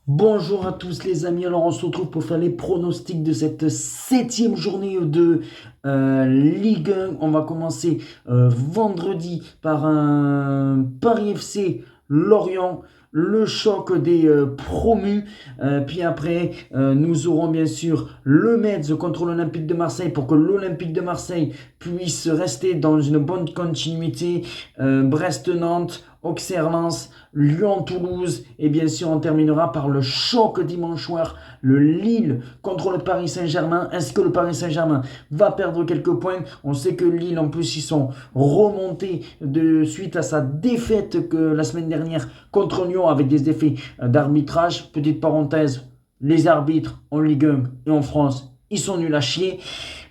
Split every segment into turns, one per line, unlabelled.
Bonjour à tous les amis, alors on se retrouve pour faire les pronostics de cette septième journée de Ligue 1. On va commencer vendredi par un Paris FC Lorient, le choc des promus. Puis après, nous aurons bien sûr le Metz contre l'Olympique de Marseille pour que l'Olympique de Marseille puisse rester dans une bonne continuité. Brest-Nantes, Auxerre-Lens, Lyon-Toulouse et bien sûr on terminera par le choc dimanche soir, le Lille contre le Paris Saint-Germain. Est-ce que le Paris Saint-Germain va perdre quelques points? On sait que Lille en plus ils sont remontés suite à sa défaite que la semaine dernière contre Lyon avec des effets d'arbitrage. Petite parenthèse, les arbitres en Ligue 1 et en France ils sont nuls à chier.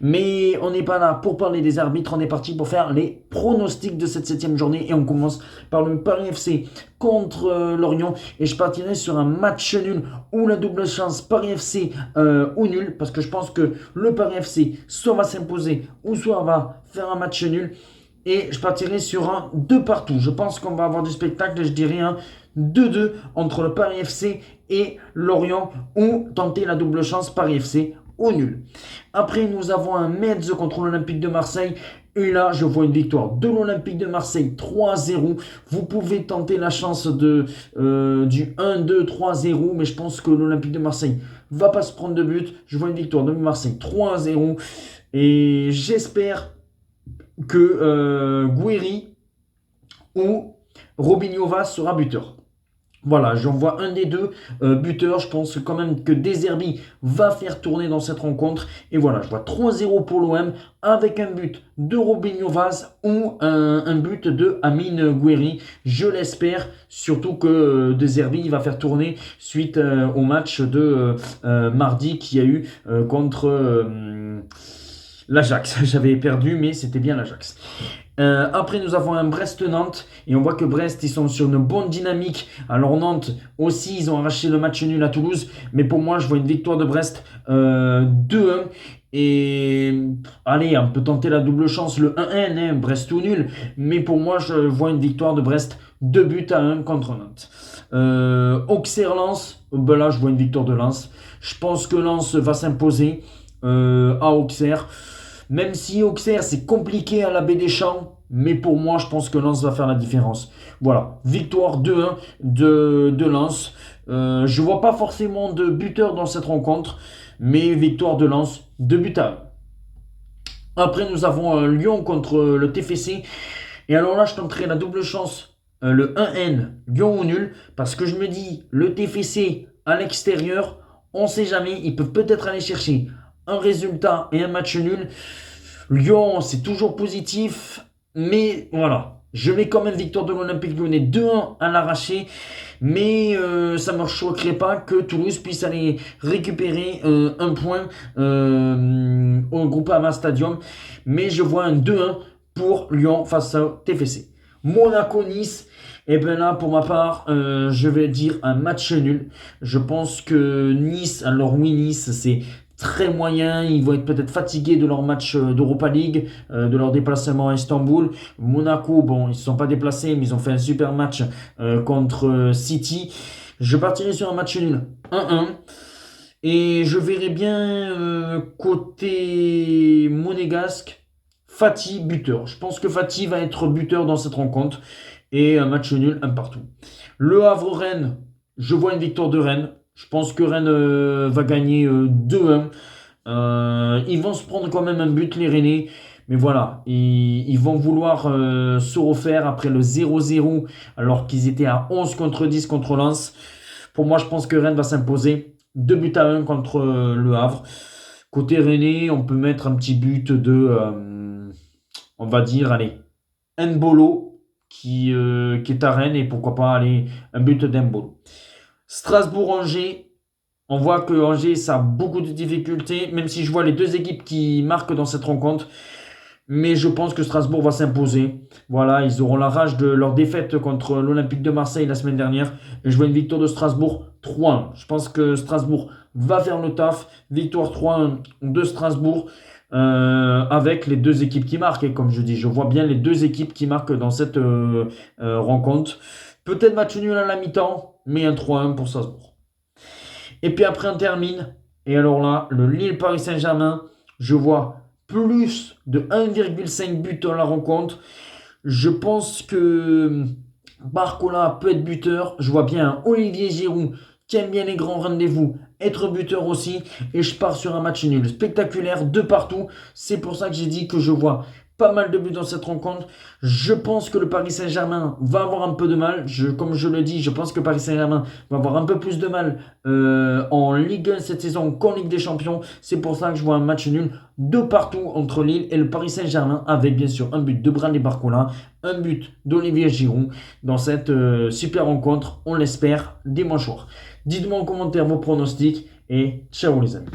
Mais on n'est pas là pour parler des arbitres, on est parti pour faire les pronostics de cette septième journée. Et on commence par le Paris FC contre Lorient. Et je partirai sur un match nul ou la double chance Paris FC ou nul. Parce que je pense que le Paris FC soit va s'imposer ou soit va faire un match nul. Et je partirai sur un 2 partout. Je pense qu'on va avoir du spectacle et je dirais un 2-2 entre le Paris FC et Lorient ou tenter la double chance Paris FC au nul. Après, nous avons un Metz contre l'Olympique de Marseille. Et là, je vois une victoire de l'Olympique de Marseille 3-0. Vous pouvez tenter la chance du 1-2-3-0, mais je pense que l'Olympique de Marseille va pas se prendre de but. Je vois une victoire de Marseille 3-0. Et j'espère que Guéry ou Robinho Vaz sera buteur. Voilà, j'en vois un des deux buteurs. Je pense quand même que Deserbi va faire tourner dans cette rencontre. Et voilà, je vois 3-0 pour l'OM avec un but de Robinho Vaz ou un but de Amine Gouiri. Je l'espère, surtout que Deserbi va faire tourner suite au match de mardi qu'il y a eu contre l'Ajax. J'avais perdu, mais c'était bien l'Ajax. Après, nous avons un Brest-Nantes et on voit que Brest, ils sont sur une bonne dynamique. Alors Nantes aussi, ils ont arraché le match nul à Toulouse. Mais pour moi, je vois une victoire de Brest 2-1. Et allez, on peut tenter la double chance, le 1-1, hein, Brest ou nul. Mais pour moi, je vois une victoire de Brest 2-1 contre Nantes. Auxerre-Lens, ben là, je vois une victoire de Lens. Je pense que Lens va s'imposer à Auxerre. Même si Auxerre, c'est compliqué à la Baie des Champs, mais pour moi, je pense que Lens va faire la différence. Voilà, victoire 2-1 de Lens. Je ne vois pas forcément de buteur dans cette rencontre, mais victoire de Lens, 2 buts à 1. Après, nous avons Lyon contre le TFC. Et alors là, je tenterai la double chance, le 1N, Lyon ou nul, parce que je me dis, le TFC à l'extérieur, on ne sait jamais, ils peuvent peut-être aller chercher un résultat et un match nul. Lyon, c'est toujours positif, mais voilà. Je mets quand même victoire de l'Olympique Lyonnais 2-1 à l'arraché, mais ça ne me choquerait pas que Toulouse puisse aller récupérer un point au Groupama Stadium, mais je vois un 2-1 pour Lyon face au TFC. Monaco-Nice, et bien là, pour ma part, je vais dire un match nul. Je pense que Nice, alors oui, Nice, c'est très moyen. Ils vont être peut-être fatigués de leur match d'Europa League, de leur déplacement à Istanbul. Monaco, bon, ils ne se sont pas déplacés, mais ils ont fait un super match contre City. Je partirai sur un match nul 1-1. Et je verrai bien côté monégasque, Fati buteur. Je pense que Fati va être buteur dans cette rencontre. Et un match nul, un partout. Le Havre-Rennes, je vois une victoire de Rennes. Je pense que Rennes va gagner 2-1. Ils vont se prendre quand même un but, les Rennais. Mais voilà, ils vont vouloir se refaire après le 0-0, alors qu'ils étaient à 11 contre 10 contre Lens. Pour moi, je pense que Rennes va s'imposer. 2 buts à 1 contre le Havre. Côté Rennais, on peut mettre un petit but on va dire, allez, N'Bolo, qui est à Rennes, et pourquoi pas aller un but d'Embolo. Strasbourg-Angers, on voit que Angers, ça a beaucoup de difficultés, même si je vois les deux équipes qui marquent dans cette rencontre. Mais je pense que Strasbourg va s'imposer. Voilà, ils auront la rage de leur défaite contre l'Olympique de Marseille la semaine dernière. Et je vois une victoire de Strasbourg 3-1. Je pense que Strasbourg va faire le taf. Victoire 3-1 de Strasbourg avec les deux équipes qui marquent. Et comme je dis, je vois bien les deux équipes qui marquent dans cette rencontre. Peut-être match nul à la mi-temps, mais un 3-1 pour Strasbourg. Et puis après, on termine. Et alors là, le Lille-Paris Saint-Germain, je vois plus de 1,5 buts dans la rencontre. Je pense que Barcola peut être buteur. Je vois bien un Olivier Giroud qui aime bien les grands rendez-vous être buteur aussi. Et je pars sur un match nul spectaculaire de partout. C'est pour ça que j'ai dit que je vois pas mal de buts dans cette rencontre. Je pense que le Paris Saint-Germain va avoir un peu de mal. Comme je le dis, je pense que Paris Saint-Germain va avoir un peu plus de mal en Ligue 1 cette saison qu'en Ligue des Champions. C'est pour ça que je vois un match nul de partout entre Lille et le Paris Saint-Germain, avec bien sûr un but de Bradley Barcola, un but d'Olivier Giroud dans cette super rencontre, on l'espère, dimanche soir. Dites-moi en commentaire vos pronostics et ciao les amis.